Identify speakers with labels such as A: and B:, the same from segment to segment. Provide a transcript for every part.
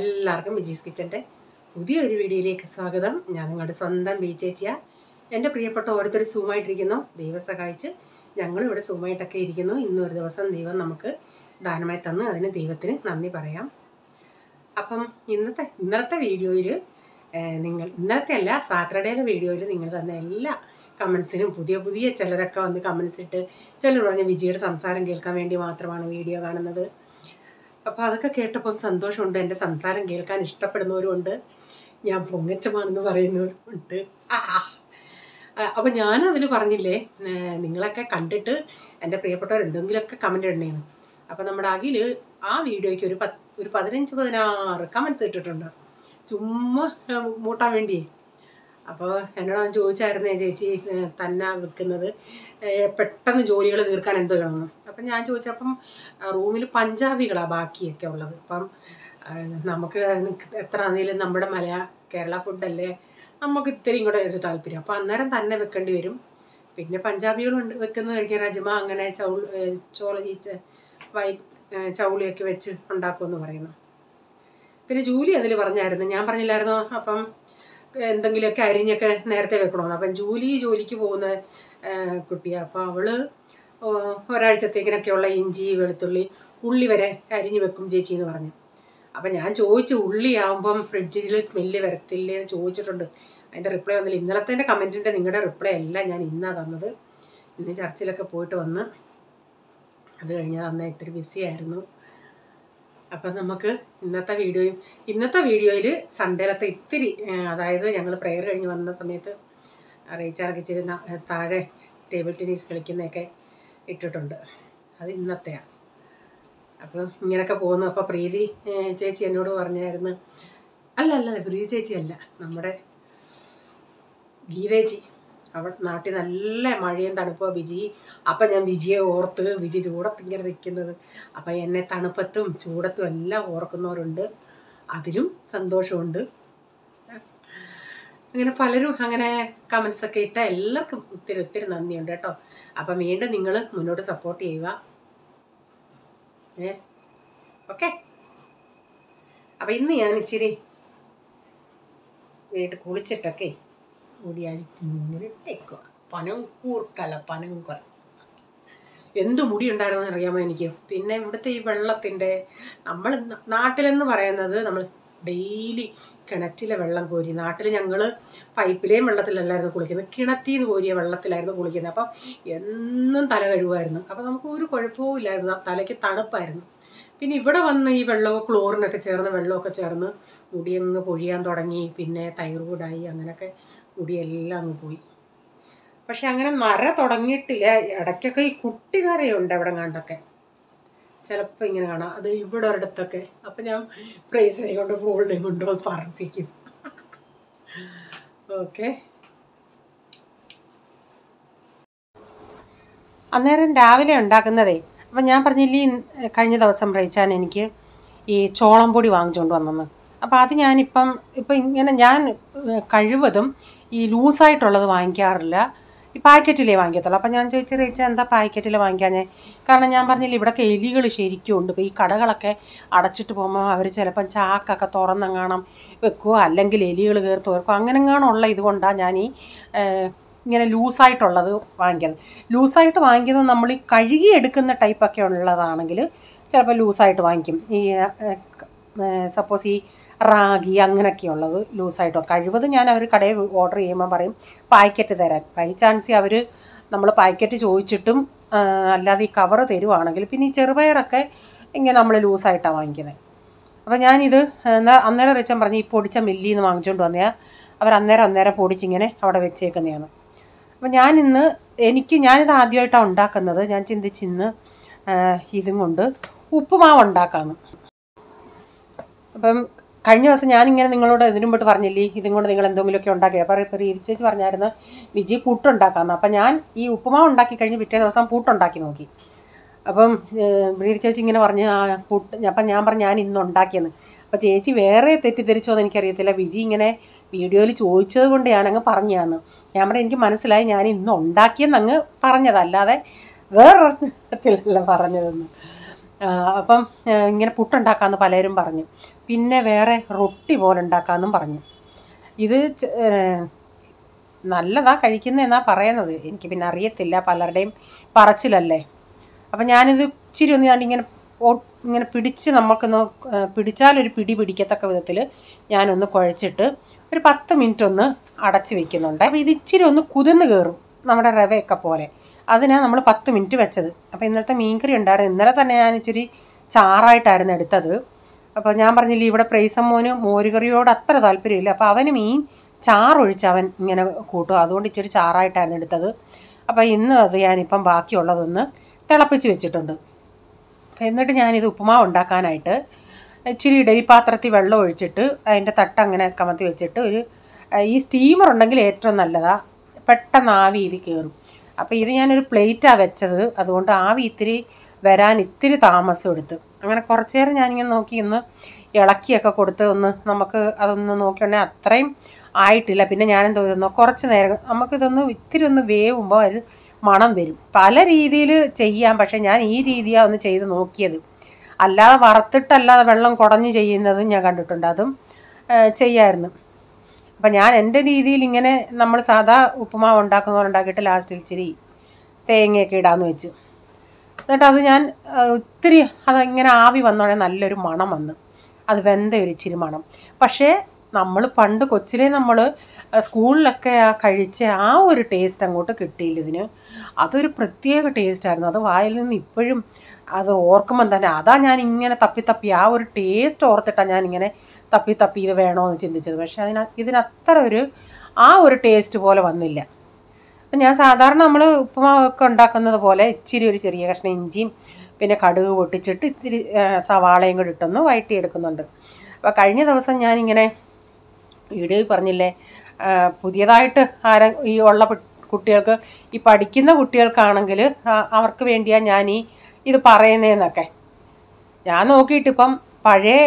A: എല്ലാവർക്കും ബിജീസ് കിച്ചൻ്റെ പുതിയൊരു വീഡിയോയിലേക്ക് സ്വാഗതം. ഞാൻ നിങ്ങളുടെ സ്വന്തം ബി ചേച്ചിയാ. എൻ്റെ പ്രിയപ്പെട്ട ഓരോരുത്തർ സൂമായിട്ടിരിക്കുന്നു. ദൈവം സഹായിച്ച് ഞങ്ങളിവിടെ സൂമായിട്ടൊക്കെ ഇരിക്കുന്നു. ഇന്നൊരു ദിവസം ദൈവം നമുക്ക് ദാനമായി തന്ന് അതിന് ദൈവത്തിന് നന്ദി പറയാം. അപ്പം ഇന്നത്തെ വീഡിയോയിൽ ഇന്നത്തെ അല്ല സാറ്റർഡേയിലെ വീഡിയോയിൽ നിങ്ങൾ തന്ന എല്ലാ കമൻസിനും പുതിയ ചിലരൊക്കെ വന്ന് കമൻസ് ഇട്ട് ചിലർ പറഞ്ഞ് വിജിയുടെ സംസാരം കേൾക്കാൻ വേണ്ടി മാത്രമാണ് വീഡിയോ കാണുന്നത്. അപ്പോൾ അതൊക്കെ കേട്ടപ്പം സന്തോഷമുണ്ട്. എൻ്റെ സംസാരം കേൾക്കാൻ ഇഷ്ടപ്പെടുന്നവരുമുണ്ട്, ഞാൻ പൊങ്ങച്ചമാണെന്ന് പറയുന്നവരുമുണ്ട്. അപ്പോൾ ഞാനതിൽ പറഞ്ഞില്ലേ, നിങ്ങളൊക്കെ കണ്ടിട്ട് എൻ്റെ പ്രിയപ്പെട്ടവർ എന്തെങ്കിലുമൊക്കെ കമൻ്റ് ഇടണേന്ന്. അപ്പോൾ നമ്മുടെ അഖിൽ ആ വീഡിയോയ്ക്ക് ഒരു 15-16 കമൻസ് ഇട്ടിട്ടുണ്ട്, ചുമ്മാ മൂട്ടാൻ വേണ്ടിയേ. അപ്പോൾ എന്നോട് ചോദിച്ചായിരുന്നേ, ചേച്ചി തന്നെ വെക്കുന്നത് പെട്ടെന്ന് ജോലികൾ തീർക്കാൻ എന്തോ വേണമെന്ന്. അപ്പം ഞാൻ ചോദിച്ചപ്പം റൂമിൽ പഞ്ചാബികളാണ് ബാക്കിയൊക്കെ ഉള്ളത്. അപ്പം നമുക്ക് എത്ര ആണെങ്കിലും നമ്മുടെ കേരള ഫുഡല്ലേ, നമുക്ക് ഇത്രയും കൂടെ ഒരു താല്പര്യം. അപ്പോൾ അന്നേരം തന്നെ വെക്കേണ്ടി വരും. പിന്നെ പഞ്ചാബികളുണ്ട് വെക്കുന്നത് കഴിക്കാൻ രജ്മ അങ്ങനെ ചൗളിയൊക്കെ വെച്ച് ഉണ്ടാക്കുമെന്ന് പറയുന്നു. പിന്നെ ജൂലി അതിൽ പറഞ്ഞായിരുന്നു, ഞാൻ പറഞ്ഞില്ലായിരുന്നോ അപ്പം എന്തെങ്കിലുമൊക്കെ അരിഞ്ഞൊക്കെ നേരത്തെ വെക്കണമെന്ന്. അപ്പം ജോലിക്ക് പോകുന്ന കുട്ടിയാണ്. അപ്പോൾ അവൾ ഒരാഴ്ചത്തേക്കിനൊക്കെയുള്ള ഇഞ്ചി വെളുത്തുള്ളി ഉള്ളി വരെ അരിഞ്ഞ് വെക്കും ചേച്ചി എന്ന് പറഞ്ഞു. അപ്പം ഞാൻ ചോദിച്ചു, ഉള്ളിയാകുമ്പം ഫ്രിഡ്ജിൽ സ്മെല്ല് വരത്തില്ലേ എന്ന് ചോദിച്ചിട്ടുണ്ട്. അതിൻ്റെ റിപ്ലൈ വന്നില്ല. ഇന്നലത്തെ കമൻറ്റിൻ്റെ നിങ്ങളുടെ റിപ്ലൈ അല്ല ഞാൻ ഇന്നാണ് തന്നത്. ഇന്ന് ചർച്ചിലൊക്കെ പോയിട്ട് വന്ന് അത് കഴിഞ്ഞാൽ അന്ന് ഇത്തിരി ബിസി ആയിരുന്നു. അപ്പം നമുക്ക് ഇന്നത്തെ വീഡിയോയിൽ സൺഡേയിലത്തെ ഇത്തിരി, അതായത് ഞങ്ങൾ പ്രെയർ കഴിഞ്ഞ് വന്ന സമയത്ത് റീചാർജ് ഇച്ചിരി താഴെ ടേബിൾ ടെന്നീസ് കളിക്കുന്നതൊക്കെ ഇട്ടിട്ടുണ്ട്. അത് ഇന്നത്തെയാണ്. അപ്പം ഇങ്ങനെയൊക്കെ പോകുന്നു. അപ്പോൾ പ്രീതി ചേച്ചി എന്നോട് പറഞ്ഞായിരുന്നു, അല്ല പ്രീതി ചേച്ചി അല്ല, നമ്മുടെ ഗീതേച്ചി. അവിടെ നാട്ടിൽ നല്ല മഴയും തണുപ്പോ വിജി. അപ്പം ഞാൻ വിജിയെ ഓർത്ത്, വിജി ചൂടത്ത് ഇങ്ങനെ നിൽക്കുന്നത്. അപ്പം എന്നെ തണുപ്പത്തും ചൂടത്തും എല്ലാം ഓർക്കുന്നവരുണ്ട്, അതിലും സന്തോഷമുണ്ട്. അങ്ങനെ പലരും അങ്ങനെ കമൻസൊക്കെ ഇട്ട എല്ലാവർക്കും ഒത്തിരി നന്ദിയുണ്ട് കേട്ടോ. അപ്പം വീണ്ടും നിങ്ങൾ മുന്നോട്ട് സപ്പോർട്ട് ചെയ്യുക. ഓക്കെ. അപ്പം ഇന്ന് ഞാൻ ഇച്ചിരി വീട്ടിൽ കുളിച്ചിട്ടൊക്കെ മുടി അഴിച്ചിങ്ങനെ ഇട്ടേക്കുക. പനങ്കൂർക്കല എന്ത് മുടി ഉണ്ടായിരുന്നെന്ന് അറിയാമോ എനിക്ക്. പിന്നെ ഇവിടുത്തെ ഈ വെള്ളത്തിൻ്റെ, നമ്മൾ നാട്ടിലെന്ന് പറയുന്നത് നമ്മൾ ഡെയിലി കിണറ്റിലെ വെള്ളം കോരി, നാട്ടിൽ ഞങ്ങൾ പൈപ്പിലെയും വെള്ളത്തിലല്ലായിരുന്നു കുളിക്കുന്നത്, കിണറ്റിൽ നിന്ന് കോരിയ വെള്ളത്തിലായിരുന്നു കുളിക്കുന്നത്. അപ്പം എന്നും തല കഴുകുമായിരുന്നു. അപ്പം നമുക്ക് ഒരു കുഴപ്പവും ഇല്ലായിരുന്നു, തലയ്ക്ക് തണുപ്പായിരുന്നു. പിന്നെ ഇവിടെ വന്ന് ഈ വെള്ളമൊക്കെ ക്ലോറിനൊക്കെ ചേർന്ന് വെള്ളമൊക്കെ ചേർന്ന് മുടിയങ്ങ് പൊഴിയാൻ തുടങ്ങി. പിന്നെ തൈറോയിഡായി, അങ്ങനെയൊക്കെ മുടിയെല്ലാം അങ്ങ് പോയി. പക്ഷെ അങ്ങനെ നര തുടങ്ങിയിട്ടില്ല. ഇടയ്ക്കൊക്കെ ഈ കുട്ടി നരയുണ്ട് എവിടെ കണ്ടൊക്കെ, ചിലപ്പോൾ ഇങ്ങനെ കാണാം. അത് ഇവിടെ ഒരിടത്തൊക്കെ. അപ്പം ഞാൻ പ്രൈസിനെ കൊണ്ട് ഫോൾഡെ കൊണ്ടുപോയി പറപ്പിക്കും. ഓക്കെ. അന്നേരം രാവിലെ ഉണ്ടാക്കുന്നതേ, അപ്പം ഞാൻ പറഞ്ഞില്ലേ കഴിഞ്ഞ ദിവസം പ്രയിച്ചാൻ എനിക്ക് ഈ ചോളം പൊടി വാങ്ങിച്ചുകൊണ്ട് വന്നെന്ന്. അപ്പോൾ അത് ഞാനിപ്പം ഇങ്ങനെ ഞാൻ കഴിവതും ഈ ലൂസായിട്ടുള്ളത് വാങ്ങിക്കാറില്ല, ഈ പാക്കറ്റിലേ വാങ്ങിക്കത്തുള്ളൂ. അപ്പം ഞാൻ ചോദിച്ചു, റേച്ചാൽ എന്താ പാക്കറ്റിൽ വാങ്ങിക്കാഞ്ഞേ? കാരണം ഞാൻ പറഞ്ഞില്ല ഇവിടെയൊക്കെ എലികൾ ശരിക്കും ഉണ്ട്. ഇപ്പോൾ ഈ കടകളൊക്കെ അടച്ചിട്ട് പോകുമ്പോൾ അവർ ചിലപ്പം ചാക്കൊക്കെ തുറന്നെങ്ങാണം വെക്കുമോ, അല്ലെങ്കിൽ എലികൾ കയറി തുറക്കും, അങ്ങനെങ്ങാണുള്ള ഇതുകൊണ്ടാണ് ഞാൻ ഈ ഇങ്ങനെ ലൂസായിട്ടുള്ളത് വാങ്ങിക്കുന്നത്. ലൂസായിട്ട് വാങ്ങിക്കുന്നത് നമ്മൾ ഈ കഴുകി എടുക്കുന്ന ടൈപ്പൊക്കെ ഉള്ളതാണെങ്കിൽ ചിലപ്പോൾ ലൂസായിട്ട് വാങ്ങിക്കും. ഈ സപ്പോസ് ഈ റാഗി അങ്ങനെയൊക്കെയുള്ളത് ലൂസായിട്ടോ കഴിവത് ഞാൻ അവർ കടയിൽ ഓർഡർ ചെയ്യുമ്പോൾ പറയും പാക്കറ്റ് തരാൻ. ബൈ ചാൻസ് അവർ നമ്മൾ പാക്കറ്റ് ചോദിച്ചിട്ടും അല്ലാതെ ഈ കവറ് തരുവാണെങ്കിൽ, പിന്നെ ഈ ചെറുപയറൊക്കെ ഇങ്ങനെ നമ്മൾ ലൂസായിട്ടാണ് വാങ്ങിക്കുന്നത്. അപ്പോൾ ഞാനിത് അന്നേരം റിച്ചൻ പറഞ്ഞ് ഈ പൊടിച്ച മില്ലിൽ നിന്ന് വാങ്ങിച്ചുകൊണ്ട് വന്നതാണ്. അവർ അന്നേരം പൊടിച്ചിങ്ങനെ അവിടെ വെച്ചേക്കുന്നതാണ്. അപ്പോൾ ഞാനിത് ആദ്യമായിട്ടാണ് ഉണ്ടാക്കുന്നത്. ഞാൻ ചിന്തിച്ചിന്ന് ഇതും കൊണ്ട് ഉപ്പുമാവ് ഉണ്ടാക്കാമെന്ന്. അപ്പം കഴിഞ്ഞ ദിവസം ഞാനിങ്ങനെ നിങ്ങളോട് ഇതിനു മുമ്പ് പറഞ്ഞില്ലേ ഇതും കൊണ്ട് നിങ്ങൾ എന്തെങ്കിലുമൊക്കെ ഉണ്ടാക്കി. അപ്പോൾ ഇപ്പോൾ ചേച്ചി പറഞ്ഞായിരുന്നു വിജി പുട്ടുണ്ടാക്കാമെന്ന്. അപ്പം ഞാൻ ഈ ഉപ്പുമാവ് ഉണ്ടാക്കി കഴിഞ്ഞ് പിറ്റേ ദിവസം പുട്ടുണ്ടാക്കി നോക്കി. അപ്പം ചേച്ചി ഇങ്ങനെ പറഞ്ഞ് അപ്പം ഞാൻ പറഞ്ഞു ഞാൻ ഇന്ന് ഉണ്ടാക്കിയെന്ന്. അപ്പോൾ ചേച്ചി വേറെ തെറ്റിദ്ധരിച്ചോ എന്ന് എനിക്കറിയത്തില്ല. വിജി ഇങ്ങനെ വീഡിയോയിൽ ചോദിച്ചത് കൊണ്ട് ഞാനങ്ങ് പറഞ്ഞതാന്ന്. ഞാൻ പറഞ്ഞു എനിക്ക് മനസ്സിലായി ഞാൻ ഇന്ന് ഉണ്ടാക്കിയെന്നങ്ങ് പറഞ്ഞതല്ലാതെ വേറൊരത്തിലല്ല പറഞ്ഞതെന്ന്. അപ്പം ഇങ്ങനെ പുട്ടുണ്ടാക്കാമെന്ന് പലരും പറഞ്ഞു. പിന്നെ വേറെ റൊട്ടി പോലെ ഉണ്ടാക്കാമെന്നും പറഞ്ഞു. ഇത് നല്ലതാ കഴിക്കുന്നതെന്നാണ് പറയുന്നത്. എനിക്ക് പിന്നെ അറിയത്തില്ല, പലരുടെയും പറച്ചിലല്ലേ. അപ്പം ഞാനിത് ഇച്ചിരി ഒന്ന് ഇങ്ങനെ പിടിച്ച് നമുക്കൊന്ന് പിടിച്ചാലൊരു പിടി പിടിക്കത്തക്ക വിധത്തിൽ ഞാനൊന്ന് കുഴച്ചിട്ട് ഒരു 10 മിനിറ്റ് ഒന്ന് അടച്ച് വെക്കുന്നുണ്ട്. അപ്പോൾ ഇത് ഇച്ചിരി ഒന്ന് കുതിർന്ന് കയറും, നമ്മുടെ റവയൊക്കെ പോലെ. അതിനാണ് നമ്മൾ 10 മിനിറ്റ് വെച്ചത്. അപ്പോൾ ഇന്നലത്തെ മീൻകറി ഉണ്ടായിരുന്നു. ഇന്നലെ തന്നെ ഞാൻ ഇച്ചിരി ചാറായിട്ടായിരുന്നു എടുത്തത്. അപ്പോൾ ഞാൻ പറഞ്ഞില്ലേ, ഇവിടെ പ്രൈസമ്മോന് മോരുകറിയോട് അത്ര താല്പര്യമില്ല. അപ്പോൾ അവന് മീൻ ചാറൊഴിച്ച് അവൻ ഇങ്ങനെ കൂട്ടും. അതുകൊണ്ട് ഇച്ചിരി ചാറായിട്ടായിരുന്നു എടുത്തത്. അപ്പോൾ ഇന്ന് അത് ഞാനിപ്പം ബാക്കിയുള്ളതൊന്ന് തിളപ്പിച്ച് വെച്ചിട്ടുണ്ട്. എന്നിട്ട് ഞാനിത് ഉപ്പുമാവ് ഉണ്ടാക്കാനായിട്ട് ഇച്ചിരി ഇഡലി പാത്രത്തിൽ വെള്ളം ഒഴിച്ചിട്ട് അതിൻ്റെ തട്ട് അങ്ങനെ കമത്തി വെച്ചിട്ട് ഈ സ്റ്റീമർ ഉണ്ടെങ്കിൽ ഏറ്റവും നല്ലതാണ്, പെട്ടെന്ന് ആവി ഇത് കയറും. അപ്പോൾ ഇത് ഞാനൊരു പ്ലേറ്റാണ് വെച്ചത്, അതുകൊണ്ട് ആവി ഇത്തിരി വരാൻ ഇത്തിരി താമസം എടുത്ത്. അങ്ങനെ കുറച്ച് നേരം ഞാനിങ്ങനെ നോക്കി ഒന്ന് ഇളക്കിയൊക്കെ കൊടുത്ത് നമുക്ക് അതൊന്ന് നോക്കിയുണ്ടെങ്കിൽ അത്രയും ആയിട്ടില്ല. പിന്നെ ഞാനെന്ത് തോന്നുന്നു, കുറച്ച് നേരം നമുക്കിതൊന്ന് ഇത്തിരി ഒന്ന് വേവുമ്പോൾ ഒരു മണം വരും. പല രീതിയിൽ ചെയ്യാം, പക്ഷേ ഞാൻ ഈ രീതിയാണ് ഒന്ന് ചെയ്ത് നോക്കിയത്. അല്ലാതെ വറുത്തിട്ടല്ലാതെ വെള്ളം കുടഞ്ഞ് ചെയ്യുന്നതും ഞാൻ കണ്ടിട്ടുണ്ട്, അതും ചെയ്യാമായിരുന്നു. അപ്പം ഞാൻ എൻ്റെ രീതിയിൽ ഇങ്ങനെ നമ്മൾ സാധാ ഉപ്പുമാവ് ഉണ്ടാക്കിയിട്ട് ലാസ്റ്റിൽ ഇച്ചിരി തേങ്ങയൊക്കെ ഇടാമെന്ന് വെച്ച്. എന്നിട്ട് അത് ഞാൻ ഒത്തിരി അതിങ്ങനെ ആവി വന്നോടെ നല്ലൊരു മണം വന്ന്, അത് വെന്ത ഒരു ഇച്ചിരി മണം. പക്ഷേ നമ്മൾ പണ്ട് കൊച്ചിലെ നമ്മൾ സ്കൂളിലൊക്കെ കഴിച്ച ആ ഒരു ടേസ്റ്റ് അങ്ങോട്ട് കിട്ടിയില്ല ഇതിന്. അതൊരു പ്രത്യേക ടേസ്റ്റായിരുന്നു. അത് വായിൽ നിന്ന് ഇപ്പോഴും അത് ഓർക്കുമ്പം തന്നെ അതാ ഞാൻ ഇങ്ങനെ തപ്പി ആ ഒരു ടേസ്റ്റ് ഓർത്തിട്ടാണ് ഞാനിങ്ങനെ തപ്പി ഇത് വേണമെന്ന് ചിന്തിച്ചത്. പക്ഷേ ഇതിനത്ര ആ ഒരു ടേസ്റ്റ് പോലെ വന്നില്ല. അപ്പം ഞാൻ സാധാരണ നമ്മൾ ഉപ്പുമാവൊക്കെ ഉണ്ടാക്കുന്നത് പോലെ ഇച്ചിരി ഒരു ചെറിയ കഷ്ണം ഇഞ്ചിയും പിന്നെ കടുക് പൊട്ടിച്ചിട്ട് ഇത്തിരി സവാളയും കൂടി ഇട്ടൊന്ന് വഴറ്റിയെടുക്കുന്നുണ്ട്. അപ്പോൾ കഴിഞ്ഞ ദിവസം ഞാനിങ്ങനെ വീഡിയോയിൽ പറഞ്ഞില്ലേ, പുതിയതായിട്ട് ഈ ഉള്ള കുട്ടികൾക്ക്, ഈ പഠിക്കുന്ന കുട്ടികൾക്കാണെങ്കിൽ അവർക്ക് വേണ്ടിയാണ് ഞാൻ ഇത് പറയുന്നതെന്നൊക്കെ. ഞാൻ നോക്കിയിട്ടിപ്പം പഴയ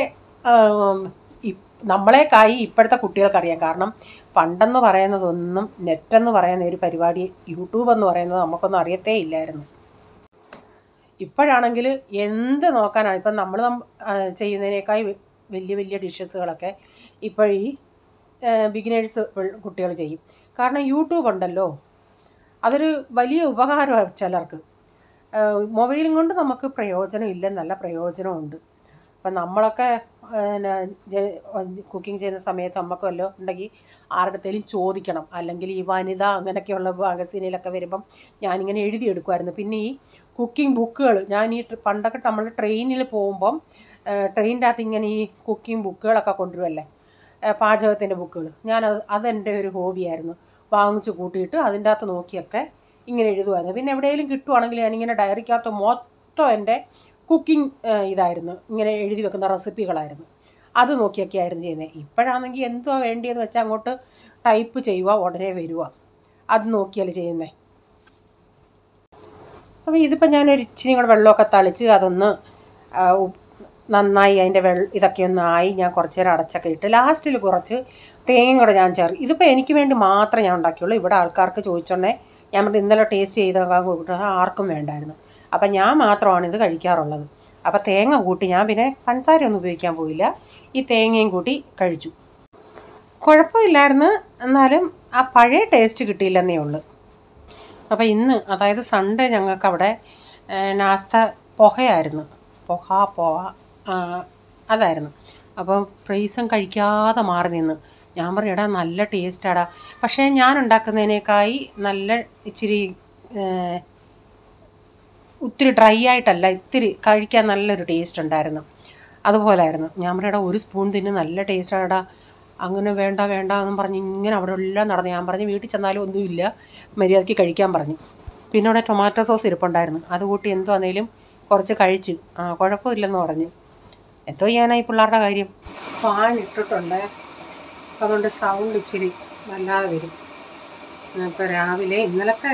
A: നമ്മളെക്കായി ഇപ്പോഴത്തെ കുട്ടികൾക്കറിയാം. കാരണം പണ്ടെന്ന് പറയുന്നതൊന്നും, നെറ്റെന്ന് പറയുന്ന ഒരു പരിപാടി, യൂട്യൂബ് എന്ന് പറയുന്നത് നമുക്കൊന്നും അറിയത്തേ ഇല്ലായിരുന്നു. ഇപ്പോഴാണെങ്കിൽ എന്ത് നോക്കാനാണ്, ഇപ്പം നമ്മൾ ചെയ്യുന്നതിനേക്കായി വലിയ വലിയ ഡിഷസുകളൊക്കെ ഇപ്പോൾ ഈ ബിഗിനേഴ്സ് കുട്ടികൾ ചെയ്യും. കാരണം യൂട്യൂബ് ഉണ്ടല്ലോ, അതൊരു വലിയ ഉപകാരമാണ് ചിലർക്ക്. മൊബൈലും കൊണ്ട് നമുക്ക് പ്രയോജനം ഇല്ലെന്നല്ല, പ്രയോജനമുണ്ട്. അപ്പം നമ്മളൊക്കെ കുക്കിംഗ് ചെയ്യുന്ന സമയത്ത് നമുക്ക് വല്ലതും ഉണ്ടെങ്കിൽ ആരുടെത്തേലും ചോദിക്കണം. അല്ലെങ്കിൽ ഈ വനിത അങ്ങനെയൊക്കെയുള്ള മാഗസീനിലൊക്കെ വരുമ്പം ഞാനിങ്ങനെ എഴുതിയെടുക്കുമായിരുന്നു. പിന്നെ ഈ കുക്കിംഗ് ബുക്കുകൾ, ഞാൻ പണ്ടൊക്കെ നമ്മൾ ട്രെയിനിൽ പോകുമ്പം ട്രെയിനിൻ്റെ അകത്ത് ഇങ്ങനെ ഈ കുക്കിംഗ് ബുക്കുകളൊക്കെ കൊണ്ടുവരുമല്ലേ, പാചകത്തിൻ്റെ ബുക്കുകൾ. അതെൻ്റെ ഒരു ഹോബിയായിരുന്നു. വാങ്ങിച്ച് കൂട്ടിയിട്ട് അതിൻ്റെ അകത്ത് നോക്കിയൊക്കെ ഇങ്ങനെ എഴുതുമായിരുന്നു. പിന്നെ എവിടെയെങ്കിലും കിട്ടുവാണെങ്കിൽ ഞാനിങ്ങനെ ഡയറിക്കകത്ത് മൊത്തം എൻ്റെ കുക്കിംഗ് ഇതായിരുന്നു, ഇങ്ങനെ എഴുതി വെക്കുന്ന റെസിപ്പികളായിരുന്നു. അത് നോക്കിയൊക്കെ ആയിരുന്നു ചെയ്യുന്നത്. ഇപ്പോഴാണെങ്കിൽ എന്തുവാ വേണ്ടിയെന്ന് വെച്ചാൽ അങ്ങോട്ട് ടൈപ്പ് ചെയ്യുക, ഉടനെ വരിക, അത് നോക്കിയല്ലേ ചെയ്യുന്നത്. അപ്പോൾ ഇതിപ്പോൾ ഞാനൊരു ഇച്ചിരി കൂടെ വെള്ളമൊക്കെ തളിച്ച് അതൊന്ന് നന്നായി അതിൻ്റെ ഇതൊക്കെ ഒന്നായി ഞാൻ കുറച്ച് നേരം അടച്ചൊക്കെ ഇട്ട് ലാസ്റ്റിൽ കുറച്ച് തേങ്ങയും കൂടെ ഞാൻ ചേർക്കും. ഇതിപ്പോൾ എനിക്ക് വേണ്ടി മാത്രമേ ഞാൻ ഉണ്ടാക്കിയുള്ളൂ. ഇവിടെ ആൾക്കാർക്ക് ചോദിച്ചോണ്ടേ ഞാൻ ഇന്നലെ ടേസ്റ്റ് ചെയ്തൊക്കെ കൂട്ടിട്ട് ആർക്കും വേണ്ടായിരുന്നു. അപ്പം ഞാൻ മാത്രമാണ് ഇത് കഴിക്കാറുള്ളത്. അപ്പോൾ തേങ്ങ കൂട്ടി ഞാൻ പിന്നെ പഞ്ചസാരയൊന്നും ഉപയോഗിക്കാൻ പോയില്ല, ഈ തേങ്ങയും കൂട്ടി കഴിച്ചു. കുഴപ്പമില്ലായിരുന്നു, എന്നാലും ആ പഴയ ടേസ്റ്റ് കിട്ടിയില്ലെന്നേ ഉള്ളൂ. അപ്പോൾ ഇന്ന്, അതായത് സൺഡേ, ഞങ്ങൾക്ക് അവിടെ നാസ്ത പോഹയായിരുന്നു. അതായിരുന്നു. അപ്പോൾ പ്രൈസും കഴിക്കാതെ മാറി നിന്ന്. ഞാൻ പറയും, എടാ നല്ല ടേസ്റ്റാടാ, പക്ഷേ ഞാൻ ഉണ്ടാക്കുന്നതിനേക്കായി നല്ല ഇച്ചിരി ഒത്തിരി ഡ്രൈ ആയിട്ടല്ല, ഇത്തിരി കഴിക്കാൻ നല്ലൊരു ടേസ്റ്റ് ഉണ്ടായിരുന്നു. അതുപോലായിരുന്നു. ഞാൻ പറയടാ ഒരു സ്പൂൺ തിന്ന്, നല്ല ടേസ്റ്റാടാ. അങ്ങനെ വേണ്ട എന്നും പറഞ്ഞ് ഇങ്ങനെ അവിടെ എല്ലാം നടന്നു. ഞാൻ പറഞ്ഞ് വീട്ടിൽ ചെന്നാലും ഒന്നുമില്ല, മര്യാദയ്ക്ക് കഴിക്കാൻ പറഞ്ഞു. പിന്നെ അവിടെ ടൊമാറ്റോ സോസ് ഇരിപ്പുണ്ടായിരുന്നു, അത് കൂട്ടി എന്തോ ആണെങ്കിലും കുറച്ച് കഴിച്ച്. കുഴപ്പമില്ലെന്ന് പറഞ്ഞു. എന്തോ ചെയ്യാനായി പിള്ളേരുടെ കാര്യം. ഫാൻ ഇട്ടിട്ടുണ്ട്, അപ്പോൾ അതുകൊണ്ട് സൗണ്ട് ഇച്ചിരി വല്ലാതെ വരും. ഇപ്പോൾ രാവിലെ ഇന്നലത്തെ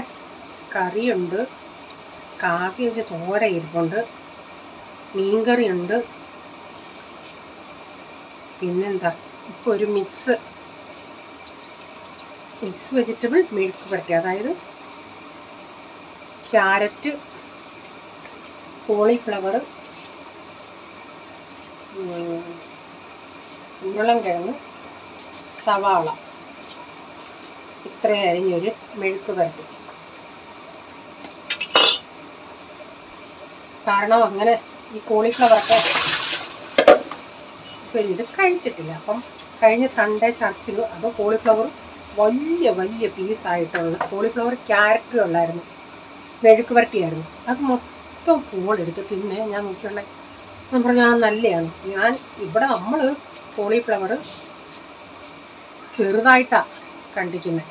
A: കറിയുണ്ട്, കാബേജ് തോര ഇരിപ്പുണ്ട്, മീൻകറിയുണ്ട്, പിന്നെന്താ ഇപ്പോൾ ഒരു മിക്സ് വെജിറ്റബിൾ മെഴുക്ക് പുരട്ടി, അതായത് ക്യാരറ്റ്, കോളിഫ്ലവർ, ഉരുളൻകിഴങ്ങ്, സവാള ഇത്രയും അരിഞ്ഞൊരു മെഴുക്ക് പുരട്ടി. കാരണം അങ്ങനെ ഈ കോളിഫ്ലവറൊക്കെ ഇപ്പം ഇത് കഴിച്ചിട്ടില്ല. അപ്പം കഴിഞ്ഞ സൺഡേ ചർച്ചിൽ അത് കോളിഫ്ലവർ വലിയ വലിയ പീസായിട്ടുള്ള കോളിഫ്ലവർ ക്യാരറ്റും ഉള്ളായിരുന്നു, മെഴുക്ക് പുരട്ടിയായിരുന്നു. അത് മൊത്തം പൂളെടുത്ത് തിന്നെ ഞാൻ നോക്കിയുള്ള ഞാൻ പറഞ്ഞാൽ നല്ലതാണ്. ഞാൻ ഇവിടെ നമ്മൾ കോളിഫ്ലവർ ചെറുതായിട്ടാണ് കണ്ടിക്കുന്നത്.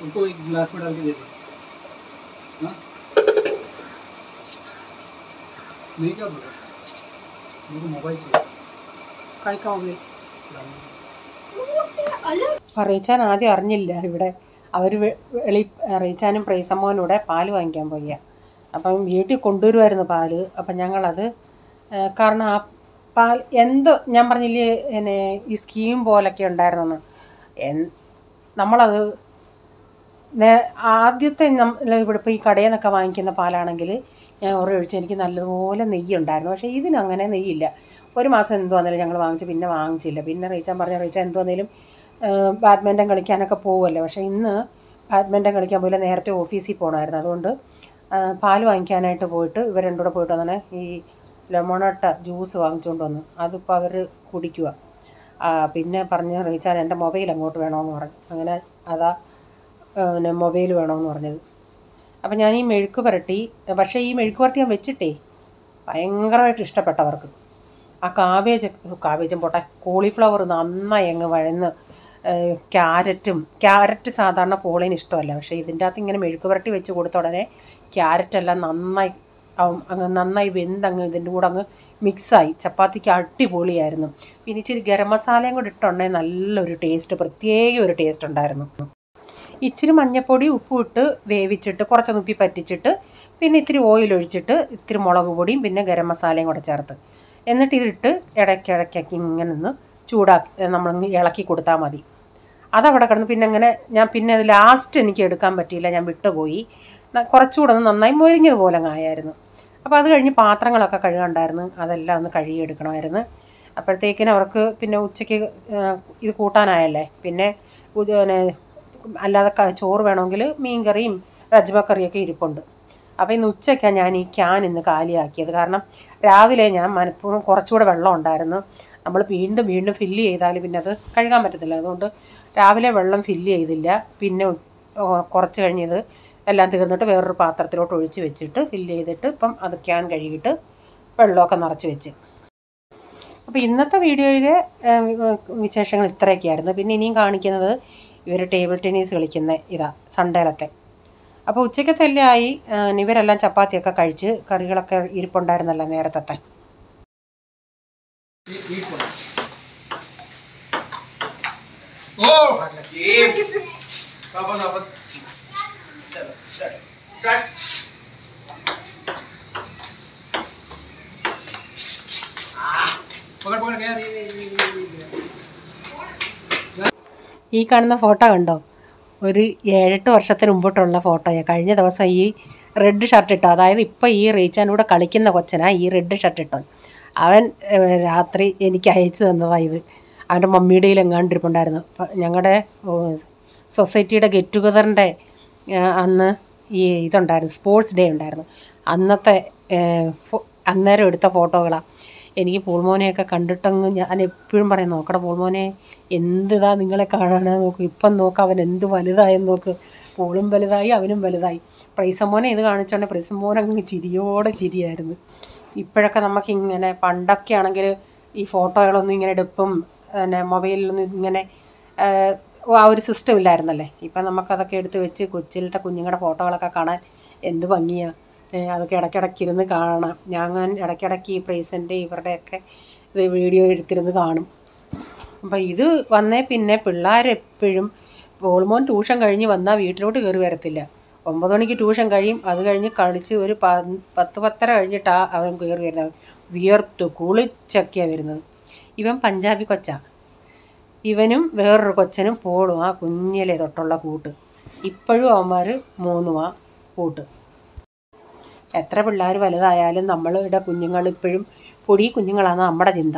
B: उनको एक गिलास में डाल के दे दो। हाँ नहीं क्या बोला, मेरे को मोबाइल चाहिए।
A: റീച്ചാൻ ആദ്യം അറിഞ്ഞില്ല ഇവിടെ അവർ റീച്ചാനും പ്രൈസമ്മോനും കൂടെ പാല് വാങ്ങിക്കാൻ പോയ. അപ്പം വീട്ടിൽ കൊണ്ടുവരുമായിരുന്നു പാല്. അപ്പം ഞങ്ങളത് കാരണം ആ പാൽ എന്തോ ഞാൻ പറഞ്ഞില്ലേ പിന്നെ ഈ സ്കീം പോലൊക്കെ ഉണ്ടായിരുന്നെന്ന്. നമ്മളത് ആദ്യത്തെ ഇവിടെ ഇപ്പോൾ ഈ കടയിൽ നിന്നൊക്കെ വാങ്ങിക്കുന്ന പാലാണെങ്കിൽ ഞാൻ ഒഴിച്ച് എനിക്ക് നല്ലപോലെ നെയ്യുണ്ടായിരുന്നു. പക്ഷേ ഇതിനങ്ങനെ നെയ്യില്ല. ഒരു മാസം എന്ത് വന്നാലും ഞങ്ങൾ വാങ്ങിച്ച് പിന്നെ വാങ്ങിച്ചില്ല. പിന്നെ റീച്ചാൻ പറഞ്ഞ റീച്ചാൻ എന്ത് വന്നാലും ബാഡ്മിൻ്റൺ കളിക്കാനൊക്കെ പോകുമല്ലോ. പക്ഷേ ഇന്ന് ബാഡ്മിൻ്റൺ കളിക്കാൻ പോയില്ല, നേരത്തെ ഓഫീസിൽ പോകണമായിരുന്നു. അതുകൊണ്ട് പാൽ വാങ്ങിക്കാനായിട്ട് പോയിട്ട് ഇവർ രണ്ടും കൂടെ പോയിട്ട് വന്നെ ഈ ലെമണട്ട ജ്യൂസ് വാങ്ങിച്ചുകൊണ്ട് വന്നു. അതിപ്പോൾ അവർ കുടിക്കുക. പിന്നെ പറഞ്ഞ് റീച്ചാൻ എൻ്റെ മൊബൈൽ അങ്ങോട്ട് വേണമെന്ന് പറഞ്ഞു. അങ്ങനെ അതാ പിന്നെ മൊബൈൽ വേണമെന്ന് പറഞ്ഞത്. അപ്പം ഞാൻ ഈ മെഴുക്ക് പുരട്ടി, പക്ഷേ ഈ മെഴുക്ക് പുരട്ടി ഞാൻ വെച്ചിട്ടേ ഭയങ്കരമായിട്ട് ഇഷ്ടപ്പെട്ടവർക്ക്. ആ കാബേജും പോട്ടെ, കോളിഫ്ലവർ നന്നായി അങ്ങ് വഴന്ന്, ക്യാരറ്റ് സാധാരണ പോളിന് ഇഷ്ടമല്ല. പക്ഷേ ഇതിൻ്റെ അകത്ത് ഇങ്ങനെ മെഴുക്ക് പുരട്ടി വെച്ച് കൊടുത്ത ഉടനെ ക്യാരറ്റെല്ലാം നന്നായി വെന്തങ്ങ് ഇതിൻ്റെ കൂടെ അങ്ങ് മിക്സായി. ചപ്പാത്തിക്ക് അടിപൊളിയായിരുന്നു. പിന്നെ ഇച്ചിരി ഗരം മസാലയും കൂടി ഇട്ടുണ്ടെങ്കിൽ നല്ലൊരു ടേസ്റ്റ്, പ്രത്യേക ഒരു ടേസ്റ്റ് ഉണ്ടായിരുന്നു. ഇച്ചിരി മഞ്ഞൾപ്പൊടി ഉപ്പും ഇട്ട് വേവിച്ചിട്ട് കുറച്ച് ഉപ്പി പറ്റിച്ചിട്ട് പിന്നെ ഇത്തിരി ഓയിൽ ഒഴിച്ചിട്ട് ഇത്തിരി മുളക് പൊടിയും പിന്നെ ഗരം മസാലയും കൂടെ ചേർത്ത് എന്നിട്ട് ഇതിട്ട് ഇടയ്ക്കിടയ്ക്ക് ഇങ്ങനെ നിന്ന് നമ്മളങ്ങ് ഇളക്കി കൊടുത്താൽ മതി. അതവിടെ കിടന്ന് പിന്നെ അങ്ങനെ പിന്നെ അത് ലാസ്റ്റ് എനിക്ക് എടുക്കാൻ പറ്റിയില്ല, ഞാൻ വിട്ടുപോയി. കുറച്ചുകൂടെ ഒന്ന് നന്നായി മൊരിഞ്ഞതുപോലെ ആയായിരുന്നു. അപ്പോൾ അത് കഴിഞ്ഞ് പാത്രങ്ങളൊക്കെ കഴുകണ്ടായിരുന്നു, അതെല്ലാം ഒന്ന് കഴുകിയെടുക്കണമായിരുന്നു. അപ്പോഴത്തേക്കിനും അവർക്ക് പിന്നെ ഉച്ചയ്ക്ക് ഇത് കൂട്ടാനായല്ലേ. പിന്നെ അല്ലാതെ ചോറ് വേണമെങ്കിൽ മീൻ കറിയും രജ്മക്കറിയൊക്കെ ഇരിപ്പുണ്ട്. അപ്പോൾ ഇന്ന് ഉച്ചയ്ക്കാണ് ഞാൻ ഈ ക്യാൻ ഇന്ന് കാലിയാക്കിയത്. കാരണം രാവിലെ ഞാൻ മനഃപൂർവ്വം കുറച്ചുകൂടെ വെള്ളം ഉണ്ടായിരുന്നു. നമ്മൾ വീണ്ടും ഫില്ല് ചെയ്താൽ പിന്നെ അത് കഴുകാൻ പറ്റത്തില്ല. അതുകൊണ്ട് രാവിലെ വെള്ളം ഫില്ല് ചെയ്തില്ല. പിന്നെ കുറച്ച് കഴിഞ്ഞത് എല്ലാം തീർന്നിട്ട് വേറൊരു പാത്രത്തിലോട്ട് ഒഴിച്ച് വെച്ചിട്ട് ഫില്ല് ചെയ്തിട്ട് ഇപ്പം അത് ക്യാൻ കഴുകിയിട്ട് വെള്ളമൊക്കെ നിറച്ച് വെച്ച്. അപ്പോൾ ഇന്നത്തെ വീഡിയോയിലെ വിശേഷങ്ങൾ ഇത്രയൊക്കെയായിരുന്നു. പിന്നെ ഇനിയും കാണിക്കുന്നത് ഇവർ ടേബിൾ ടെന്നീസ് കളിക്കുന്ന സൺഡേലത്തെ. അപ്പോൾ ഉച്ചയ്ക്കത്തെ എല്ലാം ആയി. ഇവരെല്ലാം ചപ്പാത്തിയൊക്കെ കഴിച്ച് കറികളൊക്കെ ഇരിപ്പുണ്ടായിരുന്നല്ലോ നേരത്തെ. ഈ കാണുന്ന ഫോട്ടോ കണ്ടോ? ഒരു 7-8 വർഷത്തിന് മുമ്പോട്ടുള്ള ഫോട്ടോയാണ്. കഴിഞ്ഞ ദിവസം ഈ റെഡ് ഷർട്ട് ഇട്ടോ, അതായത് ഇപ്പം ഈ റീച്ചാനൂടെ കളിക്കുന്ന കൊച്ചനാണ് ഈ റെഡ് ഷർട്ട് ഇട്ടോ. അവൻ രാത്രി എനിക്ക് അയച്ചു തന്നതാണ് ഇത്. അവൻ്റെ മമ്മിയുടെ എങ്ങാണ്ടിരിപ്പുണ്ടായിരുന്നു. ഞങ്ങളുടെ സൊസൈറ്റിയുടെ ഗെറ്റ് ടുഗദറിൻ്റെ അന്ന് ഈ ഇതുണ്ടായിരുന്നു, സ്പോർട്സ് ഡേ ഉണ്ടായിരുന്നു. അന്നേരം എടുത്ത ഫോട്ടോകളാണ്. എനിക്ക് പൂൾമോനെയൊക്കെ കണ്ടിട്ടങ്ങ് ഞാൻ എപ്പോഴും പറയും, നോക്കടാ പൂൾമോനെ, എന്തിതാ നിങ്ങളെ കാണാനാ നോക്ക്, ഇപ്പം നോക്ക് അവൻ എന്ത് വലുതായെന്ന് നോക്ക്. പൂളും വലുതായി, അവനും വലുതായി. പ്രൈസമ്മോനെ ഇത് കാണിച്ചോണ്ടേ പ്രൈസമ്മോനങ്ങ് ചിരിയായിരുന്നു. ഇപ്പോഴൊക്കെ നമുക്കിങ്ങനെ പണ്ടൊക്കെ ആണെങ്കിൽ ഈ ഫോട്ടോകളൊന്നും ഇങ്ങനെ എടുപ്പും പിന്നെ മൊബൈലിലൊന്നും ഇങ്ങനെ ആ ഒരു സിസ്റ്റം ഇല്ലായിരുന്നല്ലേ. ഇപ്പം നമുക്കതൊക്കെ എടുത്ത് വെച്ച് കൊച്ചിലത്തെ കുഞ്ഞുങ്ങളുടെ ഫോട്ടോകളൊക്കെ കാണാൻ എന്ത് ഭംഗിയാണ്. അതൊക്കെ ഇടയ്ക്കിടയ്ക്ക് ഇരുന്ന് കാണാം. ഞാൻ ഇടയ്ക്കിടയ്ക്ക് ഈ പ്രൈസിൻ്റെ ഇവരുടെയൊക്കെ ഇത് വീഡിയോ എടുത്തിരുന്ന് കാണും. അപ്പം ഇത് വന്നേ പിന്നെ പിള്ളേരെപ്പോഴും പോൾമോൻ ട്യൂഷൻ കഴിഞ്ഞ് വന്നാൽ വീട്ടിലോട്ട് കയറി വരത്തില്ല. 9 മണിക്ക് ട്യൂഷൻ കഴിയും. അത് കഴിഞ്ഞ് കളിച്ച് ഒരു 10-10:30 കഴിഞ്ഞിട്ടാണ് അവൻ കയറി വരുന്നത്. വിയർത്ത് കുളിച്ചൊക്കെയാണ് വരുന്നത്. ഇവൻ പഞ്ചാബി കൊച്ചാ. ഇവനും വേറൊരു കൊച്ചനും പോളും ആ കുഞ്ഞിലെ തൊട്ടുള്ള കൂട്ട്. ഇപ്പോഴും അവന്മാർ മൂന്നുമാ കൂട്ട്. എത്ര പിള്ളേർ വലുതായാലും നമ്മളുടെ കുഞ്ഞുങ്ങൾ ഇപ്പോഴും പൊടി കുഞ്ഞുങ്ങളാണ് നമ്മുടെ ചിന്ത.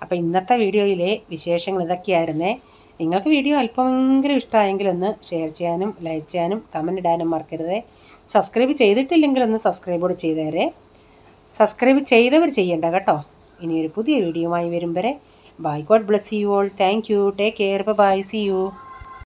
A: അപ്പോൾ ഇന്നത്തെ വീഡിയോയിലെ വിശേഷങ്ങൾ ഇതൊക്കെയായിരുന്നേ. നിങ്ങൾക്ക് വീഡിയോ അല്പമെങ്കിലും ഇഷ്ടമായെങ്കിൽ ഒന്ന് ഷെയർ ചെയ്യാനും ലൈക്ക് ചെയ്യാനും കമൻറ്റ് ഇടാനും മറക്കരുതേ. സബ്സ്ക്രൈബ് ചെയ്തിട്ടില്ലെങ്കിൽ ഒന്ന് സബ്സ്ക്രൈബ് കൂടെ ചെയ്തേരെ. സബ്സ്ക്രൈബ് ചെയ്തവർ ചെയ്യണ്ട കേട്ടോ. ഇനിയൊരു പുതിയ വീഡിയോയുമായി വരും വരെ bye. God bless you all. Thank you. Take care. Bye. See U.